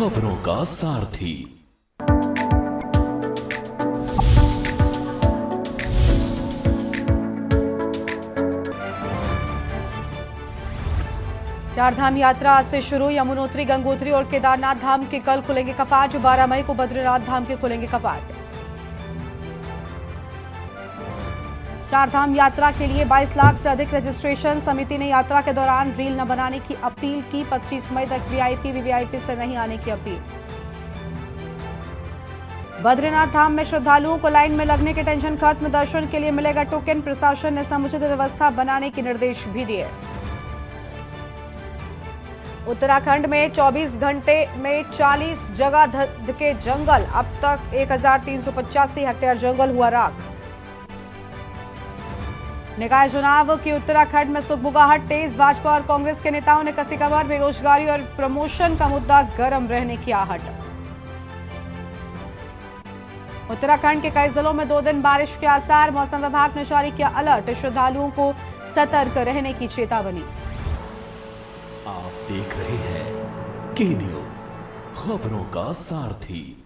खबरों का सारथी। चारधाम यात्रा आज से शुरू। यमुनोत्री, गंगोत्री और केदारनाथ धाम के कल खुलेंगे कपाट। 12 मई को बद्रीनाथ धाम के खुलेंगे कपाट। चारधाम यात्रा के लिए 22 लाख से अधिक रजिस्ट्रेशन। समिति ने यात्रा के दौरान रील न बनाने की अपील की। 25 मई तक वीआईपी, वीवीआईपी से नहीं आने की अपील। बद्रीनाथ धाम में श्रद्धालुओं को लाइन में लगने की टेंशन खत्म। दर्शन के लिए मिलेगा टोकन। प्रशासन ने समुचित व्यवस्था बनाने के निर्देश भी दिए। उत्तराखंड में 24 घंटे में 40 जगह के जंगल। अब तक 1385 हेक्टेयर जंगल हुआ राख। निकाय चुनाव की उत्तराखंड में सुगबुगाहट तेज। भाजपा और कांग्रेस के नेताओं ने कसी कमर। बेरोजगारी और प्रमोशन का मुद्दा गर्म रहने की आहट। उत्तराखंड के कई जिलों में 2 दिन बारिश के आसार। मौसम विभाग ने जारी किया अलर्ट। श्रद्धालुओं को सतर्क रहने की चेतावनी। आप देख रहे हैं के न्यूज, खबरों का सारथी।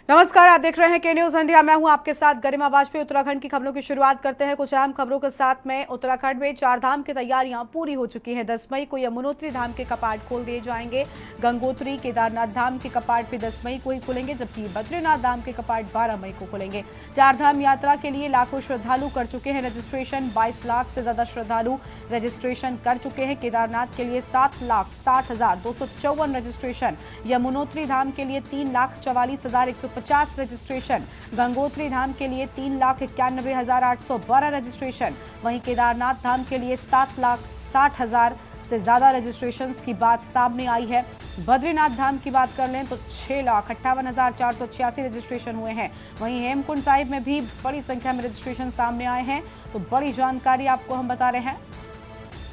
नमस्कार, आप देख रहे हैं के न्यूज इंडिया। मैं हूं आपके साथ गरिमा वाजपेयी। उत्तराखंड की खबरों की शुरुआत करते हैं कुछ अहम खबरों के साथ में। उत्तराखंड में चारधाम की तैयारियां पूरी हो चुकी हैं। 10 मई को यमुनोत्री धाम के कपाट खोल दिए जाएंगे। गंगोत्री, केदारनाथ धाम के कपाट भी 10 मई को ही खुलेंगे, जबकि बद्रीनाथ धाम के कपाट 12 मई को खुलेंगे। चारधाम यात्रा के लिए लाखों श्रद्धालु कर चुके हैं रजिस्ट्रेशन। 22 लाख से ज्यादा श्रद्धालु रजिस्ट्रेशन कर चुके हैं। केदारनाथ के लिए 7,60,254 रजिस्ट्रेशन। यमुनोत्री धाम के लिए 3,44,150 रजिस्ट्रेशन। गंगोत्री धाम के लिए 3,91,812 रजिस्ट्रेशन। वहीं केदारनाथ धाम के लिए 7,60,000 से ज्यादा रजिस्ट्रेशंस की बात सामने आई है। बद्रीनाथ धाम की बात कर लें तो 6,58,486 रजिस्ट्रेशन हुए हैं। वहीं हेमकुंड साहिब में भी बड़ी संख्या में रजिस्ट्रेशन सामने आए हैं। तो बड़ी जानकारी आपको हम बता रहे हैं,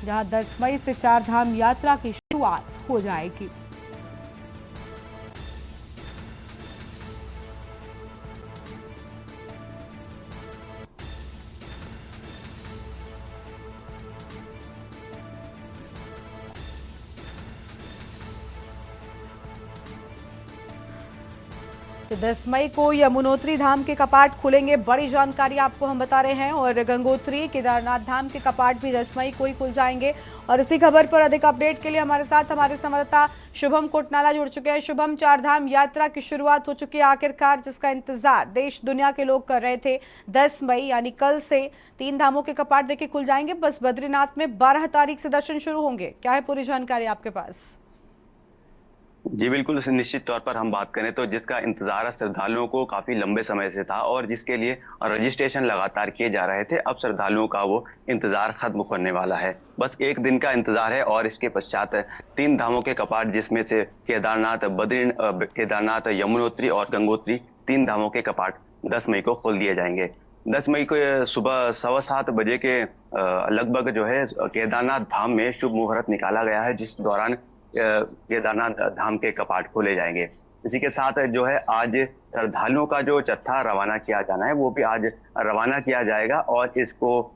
जहां 10 मई से चारधाम यात्रा की शुरुआत हो जाएगी। तो 10 मई को यमुनोत्री धाम के कपाट खुलेंगे। बड़ी जानकारी आपको हम बता रहे हैं। और गंगोत्री, केदारनाथ धाम के कपाट भी 10 मई को ही खुल जाएंगे। और इसी खबर पर अधिक अपडेट के लिए हमारे साथ हमारे संवाददाता शुभम कोटनाला जुड़ चुके हैं। शुभम, चारधाम यात्रा की शुरुआत हो चुकी है आखिरकार, जिसका इंतजार देश दुनिया के लोग कर रहे थे। 10 मई यानी कल से 3 धामों के कपाट देखिए खुल जाएंगे। बस बद्रीनाथ में 12 तारीख से दर्शन शुरू होंगे। क्या है पूरी जानकारी आपके पास? जी बिल्कुल, निश्चित तौर पर हम बात करें तो जिसका इंतजार श्रद्धालुओं को काफी लंबे समय से था और जिसके लिए रजिस्ट्रेशन लगातार किए जा रहे थे, अब श्रद्धालुओं का वो इंतजार खत्म होने वाला है। बस एक दिन का इंतजार है और इसके पश्चात 3 धामों के कपाट, जिसमें से केदारनाथ, यमुनोत्री और गंगोत्री, 3 धामों के कपाट 10 मई को खोल दिए जाएंगे। 10 मई को सुबह 7:15 बजे के लगभग जो है केदारनाथ धाम में शुभ मुहूर्त निकाला गया है, जिस दौरान केदारनाथ धाम के कपाट खोले जाएंगे। इसी के साथ जो है आज श्रद्धालुओं का जो जत्था रवाना किया जाना है वो भी आज रवाना किया जाएगा और इसको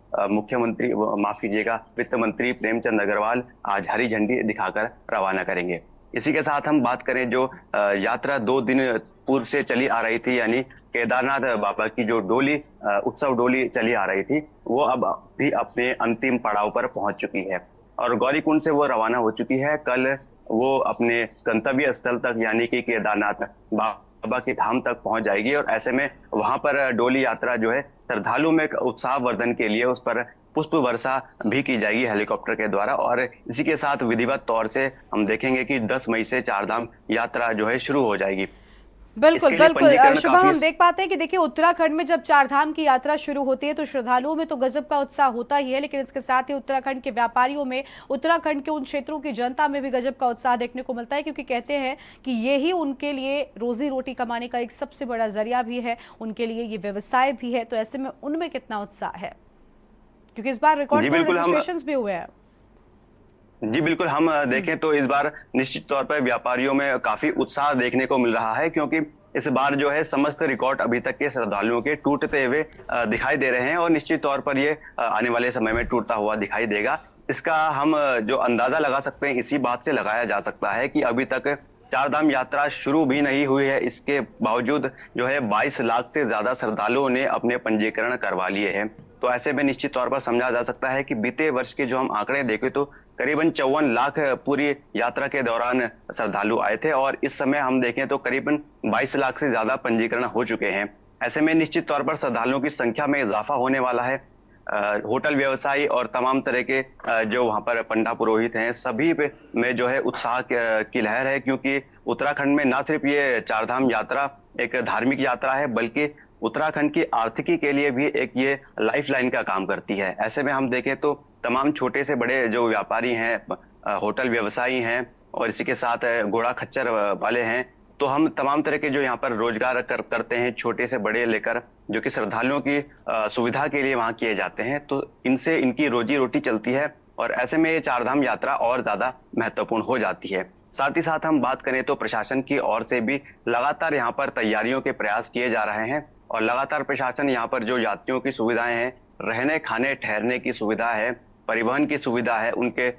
वित्त मंत्री प्रेमचंद अग्रवाल आज हरी झंडी दिखाकर रवाना करेंगे। इसी के साथ हम बात करें जो यात्रा 2 दिन पूर्व से चली आ रही थी, यानी केदारनाथ बाबा की जो डोली, उत्सव डोली चली आ रही थी, वो अब भी अपने अंतिम पड़ाव पर पहुंच चुकी है और गौरीकुंड से वो रवाना हो चुकी है। कल वो अपने गंतव्य स्थल तक यानी कि केदारनाथ बाबा के धाम तक पहुंच जाएगी और ऐसे में वहां पर डोली यात्रा जो है श्रद्धालुओं में उत्साह वर्धन के लिए उस पर पुष्प वर्षा भी की जाएगी हेलीकॉप्टर के द्वारा। और इसी के साथ विधिवत तौर से हम देखेंगे कि 10 मई से चारधाम यात्रा जो है शुरू हो जाएगी। बिल्कुल बिल्कुल शुभम, हम देख पाते हैं कि देखिए उत्तराखंड में जब चारधाम की यात्रा शुरू होती है तो श्रद्धालुओं में तो गजब का उत्साह होता ही है, लेकिन इसके साथ ही उत्तराखंड के व्यापारियों में, उत्तराखंड के उन क्षेत्रों की जनता में भी गजब का उत्साह देखने को मिलता है, क्योंकि कहते हैं कि यही उनके लिए रोजी रोटी कमाने का एक सबसे बड़ा जरिया भी है, उनके लिए ये व्यवसाय भी है। तो ऐसे में उनमें कितना उत्साह है, क्योंकि इस बार रिकॉर्ड रजिस्ट्रेशन भी हुए हैं। जी बिल्कुल, हम देखें तो इस बार निश्चित तौर पर व्यापारियों में काफी उत्साह देखने को मिल रहा है, क्योंकि इस बार जो है समस्त रिकॉर्ड अभी तक के श्रद्धालुओं के टूटते हुए दिखाई दे रहे हैं और निश्चित तौर पर ये आने वाले समय में टूटता हुआ दिखाई देगा। इसका हम जो अंदाजा लगा सकते हैं इसी बात से लगाया जा सकता है कि अभी तक चारधाम यात्रा शुरू भी नहीं हुई है, इसके बावजूद जो है 22 लाख से ज्यादा श्रद्धालुओं ने अपने पंजीकरण करवा लिए हैं। तो ऐसे में निश्चित तौर पर समझा जा सकता है कि बीते वर्ष के जो हम आंकड़े देखें तो करीबन 54 लाख पूरी यात्रा के दौरान श्रद्धालु आए थे और इस समय हम देखें तो करीबन 22 लाख से ज्यादा पंजीकरण हो चुके हैं। ऐसे में निश्चित तौर पर श्रद्धालुओं की संख्या में इजाफा होने वाला है। होटल व्यवसायी और तमाम तरह के जो वहां पर पंडा पुरोहित हैं सभी पे में जो है उत्साह की लहर है, क्योंकि उत्तराखंड में न सिर्फ ये चारधाम यात्रा एक धार्मिक यात्रा है बल्कि उत्तराखंड की आर्थिकी के लिए भी एक ये लाइफलाइन का काम करती है। ऐसे में हम देखें तो तमाम छोटे से बड़े जो व्यापारी हैं, होटल व्यवसायी हैं और इसी के साथ घोड़ा खच्चर वाले हैं, तो हम तमाम तरह के जो यहाँ पर रोजगार करते हैं छोटे से बड़े लेकर, जो कि श्रद्धालुओं की सुविधा के लिए वहां किए जाते हैं, तो इनसे इनकी रोजी रोटी चलती है और ऐसे में ये चारधाम यात्रा और ज्यादा महत्वपूर्ण हो जाती है। साथ ही साथ हम बात करें तो प्रशासन की ओर से भी लगातार यहाँ पर तैयारियों के प्रयास किए जा रहे हैं और लगातार प्रशासन यहाँ पर जो यात्रियों की सुविधाएं हैं, रहने खाने ठहरने की सुविधा है, परिवहन की सुविधा है, उनके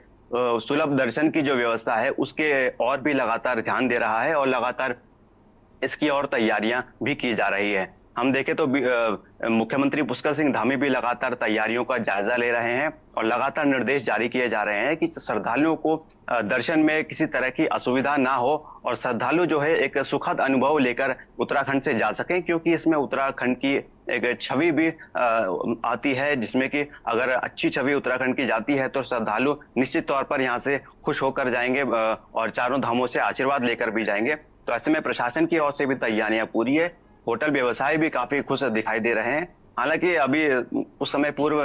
सुलभ दर्शन की जो व्यवस्था है उसके और भी लगातार ध्यान दे रहा है और लगातार इसकी और तैयारियां भी की जा रही है। हम देखें तो मुख्यमंत्री पुष्कर सिंह धामी भी लगातार तैयारियों का जायजा ले रहे हैं और लगातार निर्देश जारी किए जा रहे हैं कि श्रद्धालुओं को दर्शन में किसी तरह की असुविधा ना हो और श्रद्धालु जो है एक सुखद अनुभव लेकर उत्तराखंड से जा सकें, क्योंकि इसमें उत्तराखंड की एक छवि भी आती है, जिसमें कि अगर अच्छी छवि उत्तराखंड की जाती है तो श्रद्धालु निश्चित तौर पर यहाँ से खुश होकर जाएंगे और चारों धामों से आशीर्वाद लेकर भी जाएंगे। तो ऐसे में प्रशासन की ओर से भी तैयारियां पूरी है। होटल व्यवसाय भी काफी खुश दिखाई दे रहे हैं। हालांकि अभी कुछ समय पूर्व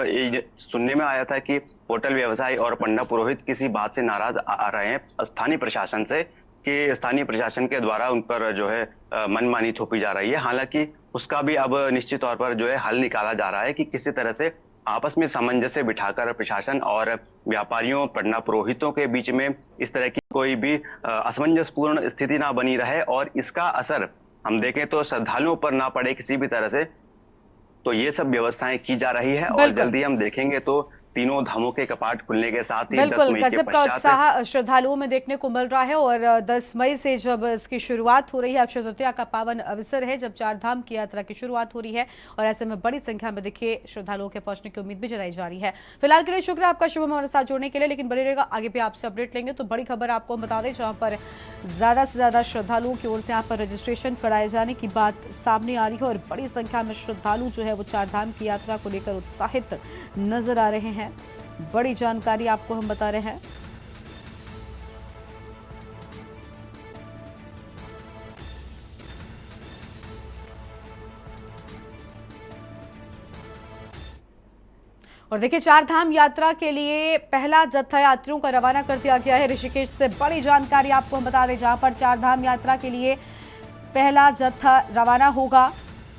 सुनने में आया था कि होटल व्यवसायी और पंडा पुरोहित किसी बात से नाराज आ रहे हैं स्थानीय प्रशासन से, कि स्थानीय प्रशासन के द्वारा उन पर जो है मनमानी थोपी जा रही है। हालांकि उसका भी अब निश्चित तौर पर जो है हल निकाला जा रहा है कि किसी तरह से आपस में सामंजस्य बिठाकर प्रशासन और व्यापारियों पंडा पुरोहितों के बीच में इस तरह की कोई भी असमंजसपूर्ण स्थिति ना बनी रहे और इसका असर हम देखें तो श्रद्धालुओं पर ना पड़े किसी भी तरह से। तो ये सब व्यवस्थाएं की जा रही है और जल्दी हम देखेंगे तो तीनों धामों के कपाट खुलने के साथ ही 10 मई के गजब का उत्साह श्रद्धालुओं में देखने को मिल रहा है और 10 मई से जब इसकी शुरुआत हो रही है, अक्षय तृतीया का पावन अवसर है जब चारधाम की यात्रा की शुरुआत हो रही है और ऐसे में बड़ी संख्या में देखिए श्रद्धालुओं के पहुंचने की उम्मीद भी जताई जा रही है। फिलहाल के लिए शुक्रिया आपका शुभम हमारे साथ जोड़ने के लिए, लेकिन बने रहेगा आगे भी आपसे अपडेट लेंगे। तो बड़ी खबर आपको हम बता दें, जहाँ पर ज्यादा से ज्यादा श्रद्धालुओं की ओर से यहाँ पर रजिस्ट्रेशन कराए जाने की बात सामने आ रही है और बड़ी संख्या में श्रद्धालु जो है वो चारधाम की यात्रा को लेकर उत्साहित नजर आ रहे हैं। बड़ी जानकारी आपको हम बता रहे हैं। और देखिए चारधाम यात्रा के लिए पहला जत्था यात्रियों का रवाना कर दिया गया है ऋषिकेश से। बड़ी जानकारी आपको हम बता दें, जहां पर चारधाम यात्रा के लिए पहला जत्था रवाना होगा।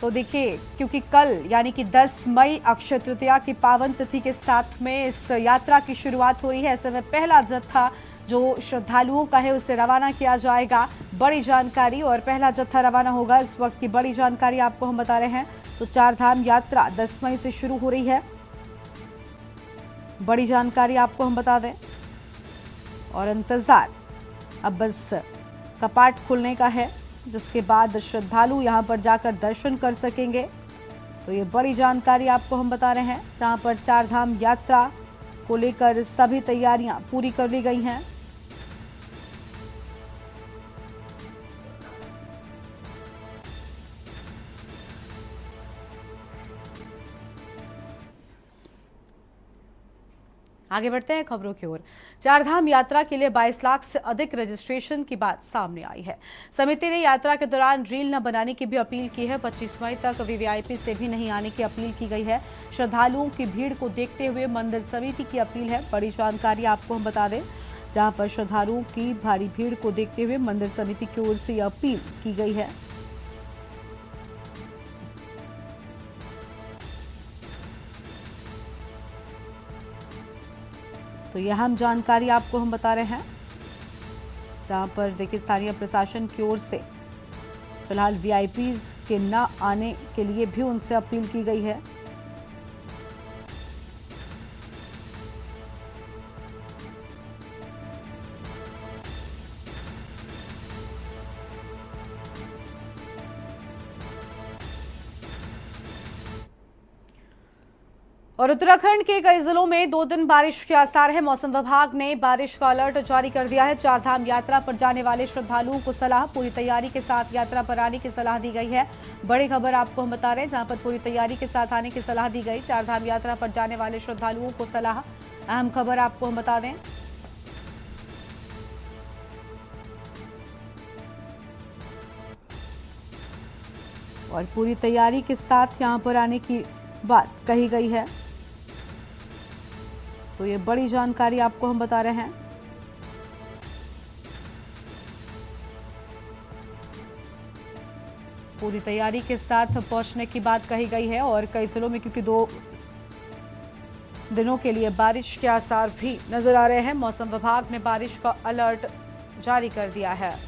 तो देखिए क्योंकि कल यानी कि 10 मई अक्षय तृतीया की पावन तिथि के साथ में इस यात्रा की शुरुआत हो रही है। ऐसे में पहला जत्था जो श्रद्धालुओं का है उसे रवाना किया जाएगा। बड़ी जानकारी और पहला जत्था रवाना होगा, इस वक्त की बड़ी जानकारी आपको हम बता रहे हैं। तो चारधाम यात्रा 10 मई से शुरू हो रही है, बड़ी जानकारी आपको हम बता दें। और इंतजार अब बस कपाट खुलने का है, जिसके बाद श्रद्धालु यहां पर जाकर दर्शन कर सकेंगे। तो ये बड़ी जानकारी आपको हम बता रहे हैं, जहां पर चारधाम यात्रा को लेकर सभी तैयारियां पूरी कर ली गई हैं। आगे बढ़ते हैं खबरों की ओर। चारधाम यात्रा के लिए 22 लाख से अधिक रजिस्ट्रेशन की बात सामने आई है। समिति ने यात्रा के दौरान रील न बनाने की भी अपील की है। 25 मई तक वीवीआईपी से भी नहीं आने की अपील की गई है। श्रद्धालुओं की भीड़ को देखते हुए मंदिर समिति की अपील है। बड़ी जानकारी आपको हम बता दें, जहां पर श्रद्धालुओं की भारी भीड़ को देखते हुए मंदिर समिति की ओर से अपील की गई है। तो यह हम जानकारी आपको हम बता रहे हैं, जहां पर देखिए स्थानीय प्रशासन की ओर से फिलहाल वीआईपीज के न आने के लिए भी उनसे अपील की गई है। और उत्तराखंड के कई जिलों में 2 दिन बारिश के आसार है। मौसम विभाग ने बारिश का अलर्ट जारी कर दिया है। 4 धाम यात्रा पर जाने वाले श्रद्धालुओं को सलाह, पूरी तैयारी के साथ यात्रा पर आने की सलाह दी गई है। बड़ी खबर आपको हम बता रहे हैं, जहां पर पूरी तैयारी के साथ आने की सलाह दी गई। 4 धाम यात्रा पर जाने वाले श्रद्धालुओं को सलाह। अहम खबर आपको हम बता दें, और पूरी तैयारी के साथ यहां पर आने की बात कही गई है। तो ये बड़ी जानकारी आपको हम बता रहे हैं। पूरी तैयारी के साथ पहुंचने की बात कही गई है। और कई जिलों में क्योंकि 2 दिनों के लिए बारिश के आसार भी नजर आ रहे हैं, मौसम विभाग ने बारिश का अलर्ट जारी कर दिया है।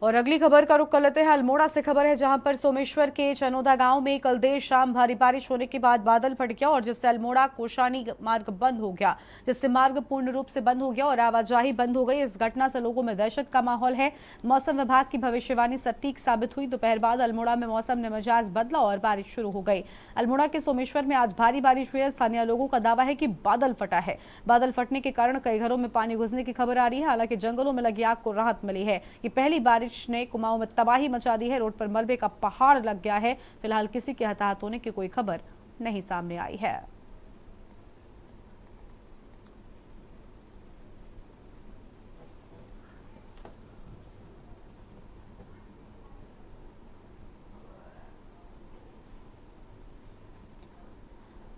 और अगली खबर का रुख कर लेते हैं, अल्मोड़ा से खबर है, जहां पर सोमेश्वर के चनोदा गांव में कल देर शाम भारी बारिश होने के बाद बादल फट गया और जिससे अल्मोड़ा कोशानी मार्ग बंद हो गया, जिससे मार्ग पूर्ण रूप से बंद हो गया और आवाजाही बंद हो गई। इस घटना से लोगों में दहशत का माहौल है। मौसम विभाग की भविष्यवाणी सटीक साबित हुई। दोपहर बाद अल्मोड़ा में मौसम ने मिजाज बदला और बारिश शुरू हो गई। अल्मोड़ा के सोमेश्वर में आज भारी बारिश हुई है। स्थानीय लोगों का दावा है कि बादल फटा है। बादल फटने के कारण कई घरों में पानी घुसने की खबर आ रही है। हालांकि जंगलों में लगी आग को राहत मिली है। ये पहली बारिश ने कुमाऊं में तबाही मचा दी है। रोड पर मलबे का पहाड़ लग गया है। फिलहाल किसी के हताहत होने की कोई खबर नहीं सामने आई है।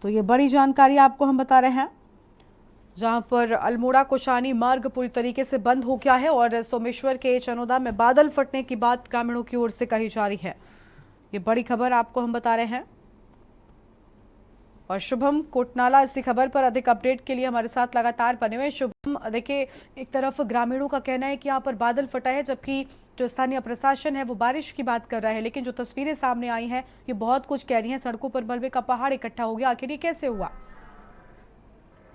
तो ये बड़ी जानकारी आपको हम बता रहे हैं, जहां पर अल्मोड़ा कोशानी मार्ग पूरी तरीके से बंद हो गया है और सोमेश्वर के चनोदा में बादल फटने की बात ग्रामीणों की ओर से कही जा रही है। ये बड़ी खबर आपको हम बता रहे हैं। और शुभम कोटनाला इसी खबर पर अधिक अपडेट के लिए हमारे साथ लगातार बने हुए। शुभम, देखिए, एक तरफ ग्रामीणों का कहना है कि यहाँ पर बादल फटा है, जबकि जो स्थानीय प्रशासन है वो बारिश की बात कर रहा है, लेकिन जो तस्वीरें सामने आई हैं ये बहुत कुछ कह रही हैं। सड़कों पर मलबे का पहाड़ इकट्ठा हो गया, आखिर ये कैसे हुआ?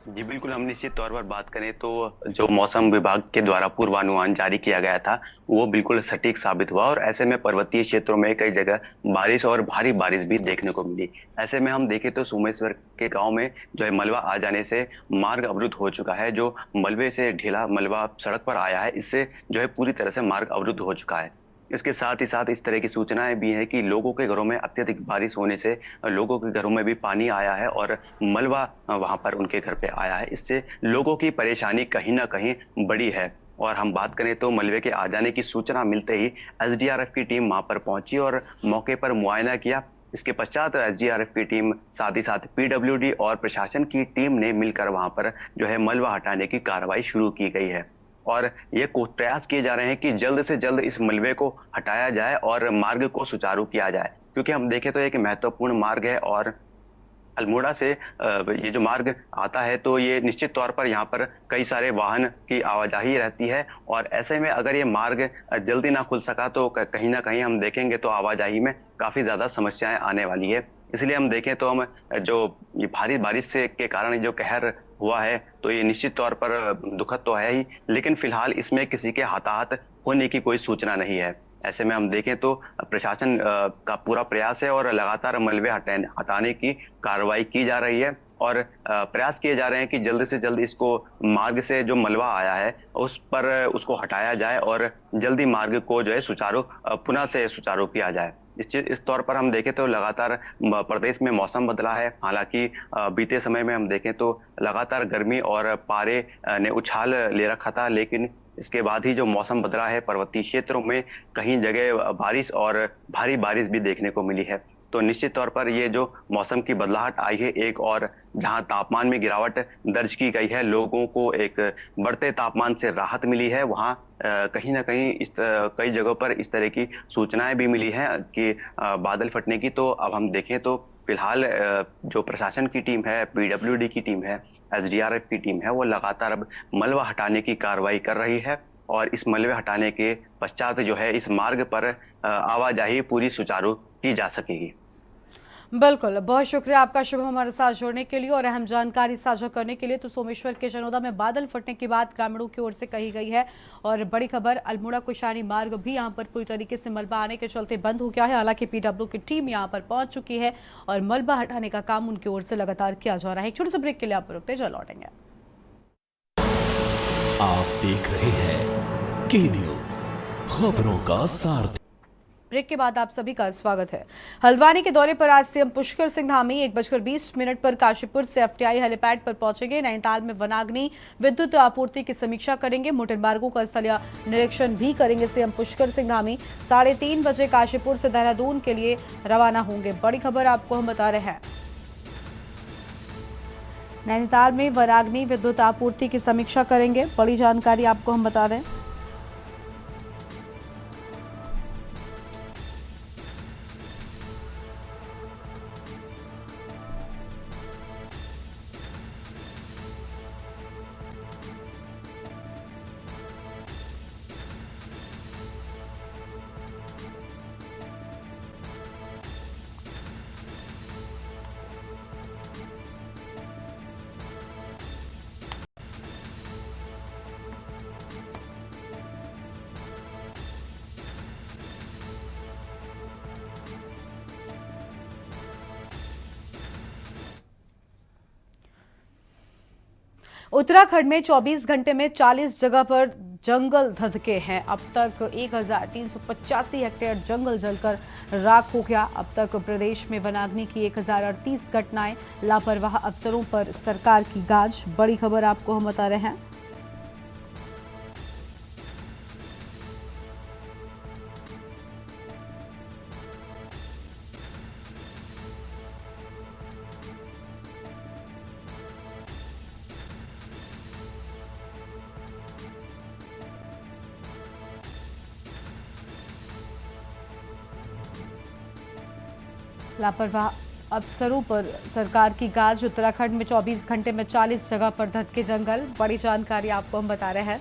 जी बिल्कुल, हम निश्चित तौर पर बात करें तो जो मौसम विभाग के द्वारा पूर्वानुमान जारी किया गया था वो बिल्कुल सटीक साबित हुआ और ऐसे में पर्वतीय क्षेत्रों में कई जगह बारिश और भारी बारिश भी देखने को मिली। ऐसे में हम देखें तो सोमेश्वर के गांव में जो है मलबा आ जाने से मार्ग अवरुद्ध हो चुका है। जो मलबे से ढीला मलबा सड़क पर आया है, इससे जो है पूरी तरह से मार्ग अवरुद्ध हो चुका है। इसके साथ ही साथ इस तरह की सूचनाएं भी हैं कि लोगों के घरों में अत्यधिक बारिश होने से लोगों के घरों में भी पानी आया है और मलबा वहां पर उनके घर पे आया है। इससे लोगों की परेशानी कहीं ना कहीं बड़ी है। और हम बात करें तो मलबे के आ जाने की सूचना मिलते ही एसडीआरएफ की टीम वहां पर पहुंची और मौके पर मुआयना किया। इसके पश्चात एसडीआरएफ की टीम साथ ही साथ पीडब्ल्यूडी और प्रशासन की टीम ने मिलकर वहां पर जो है मलबा हटाने की कार्रवाई शुरू की गई है। और ये प्रयास किए जा रहे हैं कि जल्द से जल्द इस मलबे को हटाया जाए और मार्ग को सुचारू किया जाए, क्योंकि हम देखें तो एक महत्वपूर्ण मार्ग है और अल्मोड़ा से ये जो मार्ग आता है तो ये निश्चित तौर पर यहाँ पर कई सारे वाहन की आवाजाही रहती है और ऐसे में अगर ये मार्ग जल्दी ना खुल सका तो कहीं ना कहीं हम देखेंगे तो आवाजाही में काफी ज्यादा समस्याएं आने वाली है। इसलिए हम देखें तो हम जो ये भारी बारिश से के कारण जो कहर हुआ है तो ये निश्चित तौर पर दुखद तो है ही, लेकिन फिलहाल इसमें किसी के हताहत होने की कोई सूचना नहीं है। ऐसे में हम देखें तो प्रशासन का पूरा प्रयास है और लगातार मलबे हटाने की कार्रवाई की जा रही है और प्रयास किए जा रहे हैं कि जल्द से जल्द इसको मार्ग से जो मलबा आया है उस पर उसको हटाया जाए और जल्दी मार्ग को जो है सुचारू पुनः से सुचारू किया जाए। इस तौर पर हम देखें तो लगातार प्रदेश में मौसम बदला है। हालांकि बीते समय में हम देखें तो लगातार गर्मी और पारे ने उछाल ले रखा था, लेकिन इसके बाद ही जो मौसम बदला है पर्वतीय क्षेत्रों में कहीं जगह बारिश और भारी बारिश भी देखने को मिली है। तो निश्चित तौर पर ये जो मौसम की बदलाहट आई है एक और जहां तापमान में गिरावट दर्ज की गई है, लोगों को एक बढ़ते तापमान से राहत मिली है, वहां कहीं ना कहीं कई जगहों पर इस तरह की सूचनाएं भी मिली है कि बादल फटने की। तो अब हम देखें तो फिलहाल जो प्रशासन की टीम है, पीडब्ल्यूडी की टीम है, एसडीआरएफ की टीम है, वो लगातार अब मलबा हटाने की कार्रवाई कर रही है और इस मलबे हटाने के पश्चात जो है इस मार्ग पर आवाजाही पूरी सुचारू की जा सकेगी। बिल्कुल, बहुत शुक्रिया आपका शुभम हमारे साथ जुड़ने के लिए और अहम जानकारी साझा करने के लिए। तो सोमेश्वर के जनोदा में बादल फटने की बात ग्रामीणों की ओर से कही गई है और बड़ी खबर अल्मोड़ा कुशानी मार्ग भी यहां पर पूरी तरीके से मलबा आने के चलते बंद हो गया है। हालांकि पीडब्ल्यू की टीम यहां पर पहुंच चुकी है और मलबा हटाने का काम उनकी ओर से लगातार किया जा रहा है। एक छोटे से ब्रेक के लिए आप रुकते जल लौटेंगे। आप देख रहे हैं के न्यूज, खबरों का सारथी। ब्रेक के बाद आप सभी का स्वागत है। हल्द्वानी के दौरे पर आज सीएम पुष्कर सिंह धामी 1:20 पर काशीपुर से एफटीआई हेलीपैड पर पहुंचेंगे। नैनीताल में वनाग्नि विद्युत आपूर्ति की समीक्षा करेंगे। मोटर मार्गों का स्थलीय निरीक्षण भी करेंगे सीएम पुष्कर सिंह धामी। 3:30 बजे काशीपुर से देहरादून के लिए रवाना होंगे। बड़ी खबर आपको हम बता रहे हैं। नैनीताल में वनाग्नि विद्युत आपूर्ति की समीक्षा करेंगे। बड़ी जानकारी आपको हम बता दें। उत्तराखंड में 24 घंटे में 40 जगह पर जंगल धधके हैं। अब तक 1385 हेक्टेयर जंगल जलकर राख हो गया। अब तक प्रदेश में वनाग्नि की 1038 घटनाएं। लापरवाह अफसरों पर सरकार की गाज। बड़ी खबर आपको हम बता रहे हैं। लापरवाह अफसरों पर सरकार की गाज। उत्तराखंड में 24 घंटे में 40 जगह पर धधके जंगल। बड़ी जानकारी आपको हम बता रहे हैं।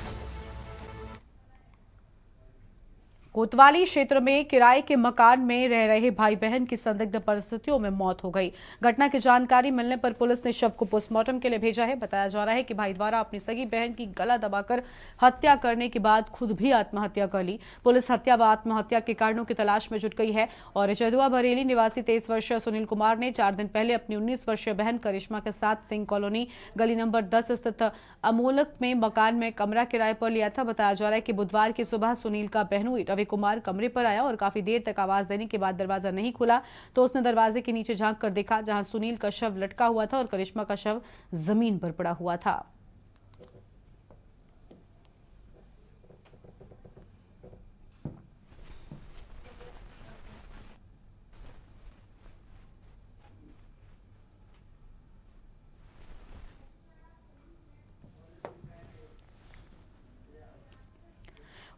कोतवाली क्षेत्र में किराए के मकान में रह रहे भाई बहन की संदिग्ध परिस्थितियों में मौत हो गई। घटना की जानकारी मिलने पर पुलिस ने शव को पोस्टमार्टम के लिए भेजा है। बताया जा रहा है कि भाई द्वारा अपनी सगी बहन की गला दबाकर हत्या करने के बाद खुद भी आत्महत्या कर ली। पुलिस हत्या व आत्महत्या के कारणों की तलाश में जुट गई है और जदुआ बरेली निवासी 23 वर्षीय सुनील कुमार ने 4 दिन पहले अपनी 19 वर्षीय बहन करिश्मा के साथ सिंह कॉलोनी गली नंबर 10 स्थित अमोलक में मकान में कमरा किराए पर लिया था। बताया जा रहा है कि बुधवार की सुबह सुनील का बहनोई रवि कुमार कमरे पर आया और काफी देर तक आवाज देने के बाद दरवाजा नहीं खुला तो उसने दरवाजे के नीचे झांक कर देखा, जहां सुनील का शव लटका हुआ था और करिश्मा का शव जमीन पर पड़ा हुआ था।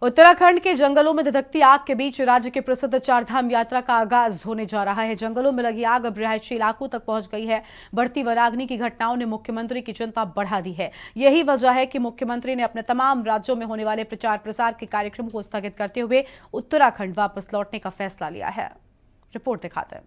उत्तराखंड के जंगलों में धधकती आग के बीच राज्य के प्रसिद्ध चारधाम यात्रा का आगाज होने जा रहा है। जंगलों में लगी आग अब रिहायशी इलाकों तक पहुंच गई है। बढ़ती वनाग्नि की घटनाओं ने मुख्यमंत्री की चिंता बढ़ा दी है। यही वजह है कि मुख्यमंत्री ने अपने तमाम राज्यों में होने वाले प्रचार प्रसार के कार्यक्रम को स्थगित करते हुए उत्तराखंड वापस लौटने का फैसला लिया है। रिपोर्ट दिखाते हैं।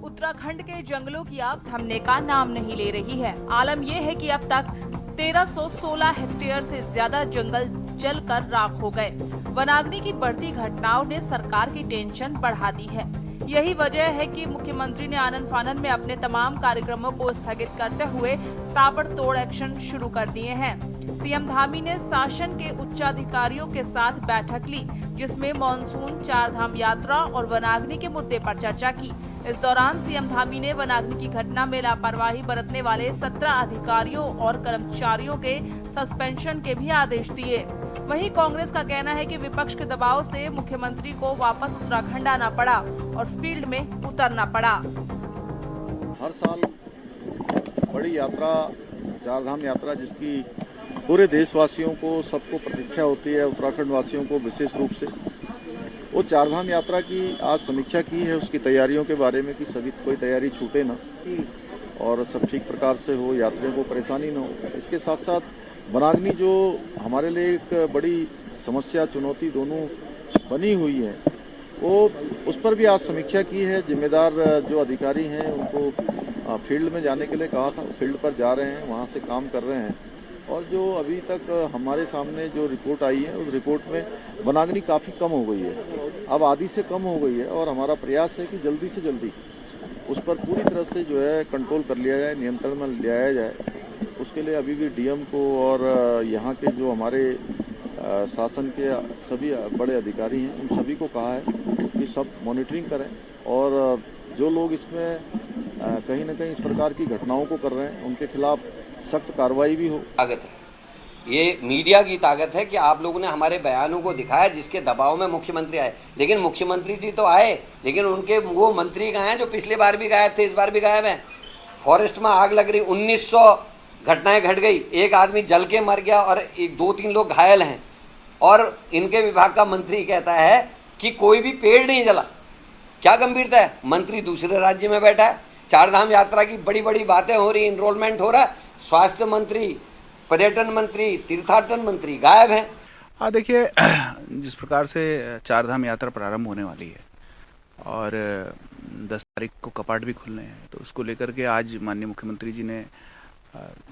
उत्तराखंड के जंगलों की आग थमने का नाम नहीं ले रही है। आलम यह है कि अब तक 1316 हेक्टेयर से ज्यादा जंगल जलकर राख हो गए। वनाग्नि की बढ़ती घटनाओं ने सरकार की टेंशन बढ़ा दी है। यही वजह है कि मुख्यमंत्री ने आनन फानन में अपने तमाम कार्यक्रमों को स्थगित करते हुए ताबड़तोड़ एक्शन शुरू कर दिए हैं। सीएम धामी ने शासन के उच्चाधिकारियों के साथ बैठक ली, जिसमें मानसून, चारधाम यात्रा और वनाग्नि के मुद्दे पर चर्चा की। इस दौरान सीएम धामी ने वनाग्नि की घटना में लापरवाही बरतने वाले 17 अधिकारियों और कर्मचारियों के सस्पेंशन के भी आदेश दिए। वहीं कांग्रेस का कहना है कि विपक्ष के दबाव से मुख्यमंत्री को वापस उत्तराखंड आना पड़ा और फील्ड में उतरना पड़ा। हर साल बड़ी यात्रा, चारधाम यात्रा, जिसकी पूरे देशवासियों को, सबको प्रतीक्षा होती है, उत्तराखंड वासियों को विशेष रूप से, वो चारधाम यात्रा की आज समीक्षा की है, उसकी तैयारियों के बारे में कि सभी कोई तैयारी छूटे ना और सब ठीक प्रकार से हो, यात्रियों को परेशानी न हो। इसके साथ साथ वनाग्नि जो हमारे लिए एक बड़ी समस्या चुनौती दोनों बनी हुई है, वो उस पर भी आज समीक्षा की है। जिम्मेदार जो अधिकारी हैं उनको फील्ड में जाने के लिए कहा था, फील्ड पर जा रहे हैं, वहाँ से काम कर रहे हैं। और जो अभी तक हमारे सामने जो रिपोर्ट आई है उस रिपोर्ट में वनाग्नि काफ़ी कम हो गई है, अब आधी से कम हो गई है। और हमारा प्रयास है कि जल्दी से जल्दी उस पर पूरी तरह से जो है कंट्रोल कर लिया जाए, नियंत्रण में लिया जाए। उसके लिए अभी भी डीएम को और यहाँ के जो हमारे शासन के सभी बड़े अधिकारी हैं उन सभी को कहा है कि सब मॉनिटरिंग करें और जो लोग इसमें कहीं ना कहीं इस प्रकार की घटनाओं को कर रहे हैं उनके खिलाफ सख्त कार्रवाई भी हो। ताकत है, ये मीडिया की ताकत है कि आप लोगों ने हमारे बयानों को दिखाया जिसके दबाव में मुख्यमंत्री आए। लेकिन मुख्यमंत्री जी तो आए, लेकिन उनके वो मंत्री कहाँ हैं जो पिछली बार भी गायब थे, इस बार भी गायब हैं। फॉरेस्ट में आग लग रही, 1900 घटनाएं घट गई, एक आदमी जल के मर गया और 2-3 लोग घायल हैं, और इनके विभाग का मंत्री कहता है कि कोई भी पेड़ नहीं जला। क्या गंभीरता है? मंत्री दूसरे राज्य में बैठा है, चारधाम यात्रा की बड़ी बड़ी बातें हो रही, इनरोलमेंट हो रहा है, स्वास्थ्य मंत्री, पर्यटन मंत्री, तीर्थाटन मंत्री गायब हैं। हाँ देखिए, जिस प्रकार से चारधाम यात्रा प्रारंभ होने वाली है और 10 तारीख को कपाट भी खुलने हैं, तो उसको लेकर के आज माननीय मुख्यमंत्री जी ने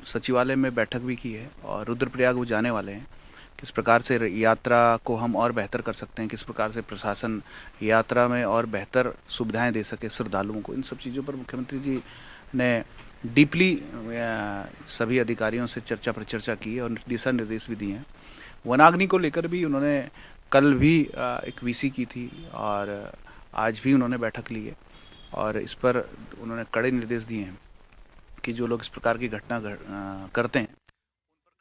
सचिवालय में बैठक भी की है और रुद्रप्रयाग वो जाने वाले हैं। किस प्रकार से यात्रा को हम और बेहतर कर सकते हैं, किस प्रकार से प्रशासन यात्रा में और बेहतर सुविधाएं दे सके श्रद्धालुओं को, इन सब चीज़ों पर मुख्यमंत्री जी ने डीपली सभी अधिकारियों से चर्चा पर चर्चा की और दिशा निर्देश भी दिए हैं। वनाग्नि को लेकर भी उन्होंने कल भी एक वीसी की थी और आज भी उन्होंने बैठक ली है और इस पर उन्होंने कड़े निर्देश दिए हैं कि जो लोग इस प्रकार की घटना करते हैं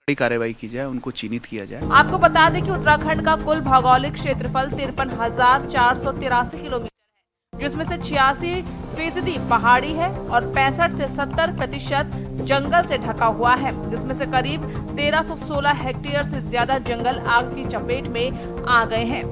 कड़ी कार्रवाई की जाए, उनको चिन्हित किया जाए। आपको बता दें कि उत्तराखंड का कुल भौगोलिक क्षेत्रफल 53,483 किलोमीटर है, जिसमें से 86% पहाड़ी है और 65 से 70% जंगल से ढका हुआ है, जिसमें से करीब 1316 हेक्टेयर से ज्यादा जंगल आग की चपेट में आ गए हैं।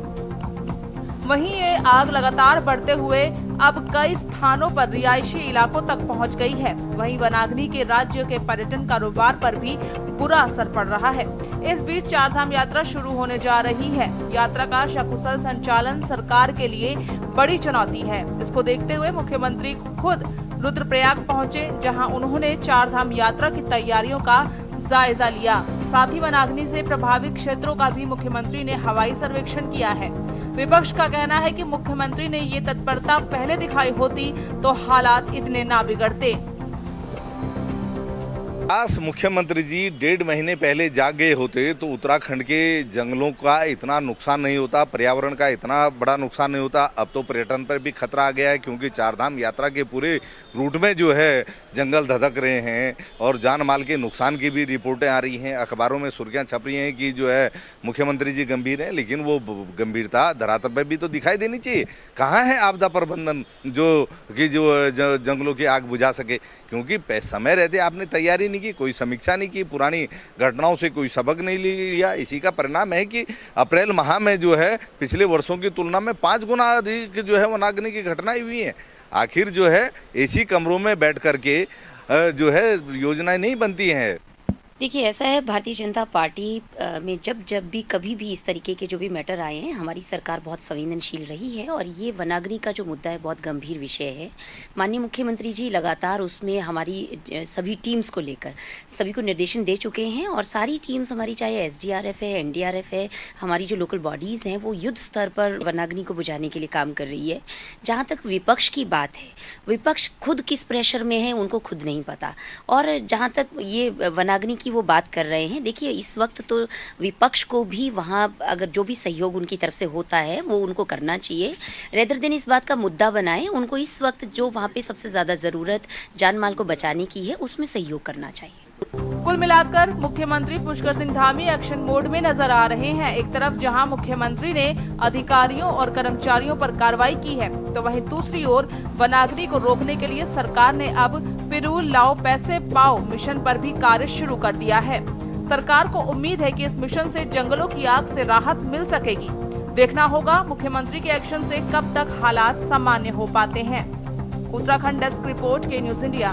वहीं ये आग लगातार बढ़ते हुए अब कई स्थानों पर रिहायशी इलाकों तक पहुंच गई है। वहीं वनाग्नि के राज्य के पर्यटन कारोबार पर भी बुरा असर पड़ रहा है। इस बीच चारधाम यात्रा शुरू होने जा रही है। यात्रा का सकुशल संचालन सरकार के लिए बड़ी चुनौती है। इसको देखते हुए मुख्यमंत्री खुद रुद्रप्रयाग पहुंचे, जहां उन्होंने चारधाम यात्रा की तैयारियों का जायजा लिया। साथ ही वनाग्नि से प्रभावित क्षेत्रों का भी मुख्यमंत्री ने हवाई सर्वेक्षण किया है। विपक्ष का कहना है कि मुख्यमंत्री ने ये तत्परता पहले दिखाई होती तो हालात इतने ना बिगड़ते। मुख्यमंत्री जी 1.5 महीने पहले जाग गए होते तो उत्तराखंड के जंगलों का इतना नुकसान नहीं होता, पर्यावरण का इतना बड़ा नुकसान नहीं होता। अब तो पर्यटन पर भी खतरा आ गया है, क्योंकि चारधाम यात्रा के पूरे रूट में जो है जंगल धधक रहे हैं और जान माल के नुकसान की भी रिपोर्टें आ रही हैं। अखबारों में सुर्खियां छप रही हैं कि जो है मुख्यमंत्री जी गंभीर हैं, लेकिन वो गंभीरता धरातल पर भी तो दिखाई देनी चाहिए। कहाँ है आपदा प्रबंधन जो जंगलों की आग बुझा सके? क्योंकि समय रहते आपने तैयारी नहीं की, कोई समीक्षा नहीं की, पुरानी घटनाओं से कोई सबक नहीं लिया। इसी का परिणाम है कि अप्रैल माह में जो है पिछले वर्षों की तुलना में 5 गुना अधिक जो है वनाग्नि की घटनाएं हुई हैं। आखिर जो है एसी कमरों में बैठ करके जो है योजनाएं नहीं बनती हैं। देखिए, ऐसा है, भारतीय जनता पार्टी में जब भी कभी भी इस तरीके के जो भी मैटर आए हैं, हमारी सरकार बहुत संवेदनशील रही है और ये वनाग्नि का जो मुद्दा है बहुत गंभीर विषय है। माननीय मुख्यमंत्री जी लगातार उसमें हमारी सभी टीम्स को लेकर सभी को निर्देशन दे चुके हैं और सारी टीम्स हमारी, चाहे SDRF है, NDRF है, हमारी जो लोकल बॉडीज़ हैं, वो युद्ध स्तर पर वनाग्नि को बुझाने के लिए काम कर रही है। जहाँ तक विपक्ष की बात है, विपक्ष खुद किस प्रेशर में है उनको खुद नहीं पता। और जहाँ तक ये वनाग्नि की वो बात कर रहे हैं, देखिए इस वक्त तो विपक्ष को भी वहाँ अगर जो भी सहयोग उनकी तरफ से होता है वो उनको करना चाहिए। रेदर देन इस बात का मुद्दा बनाएं, उनको इस वक्त जो वहाँ पे सबसे ज़्यादा ज़रूरत जान माल को बचाने की है उसमें सहयोग करना चाहिए। कुल मिलाकर मुख्यमंत्री पुष्कर सिंह धामी एक्शन मोड में नजर आ रहे हैं। एक तरफ जहां मुख्यमंत्री ने अधिकारियों और कर्मचारियों पर कार्रवाई की है, तो वहीं दूसरी ओर वनाग्नि को रोकने के लिए सरकार ने अब पिरूल लाओ पैसे पाओ मिशन पर भी कार्य शुरू कर दिया है। सरकार को उम्मीद है कि इस मिशन से जंगलों की आग से राहत मिल सकेगी। देखना होगा मुख्यमंत्री के एक्शन से कब तक हालात सामान्य हो पाते हैं। उत्तराखंड डेस्क रिपोर्ट, के न्यूज इंडिया।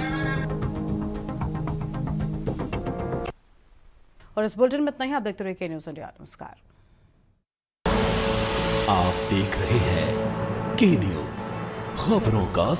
और इस बुलेटिन में इतना ही। आप देखते रहिए के न्यूज इंडिया। नमस्कार। आप देख रहे हैं के न्यूज, खबरों का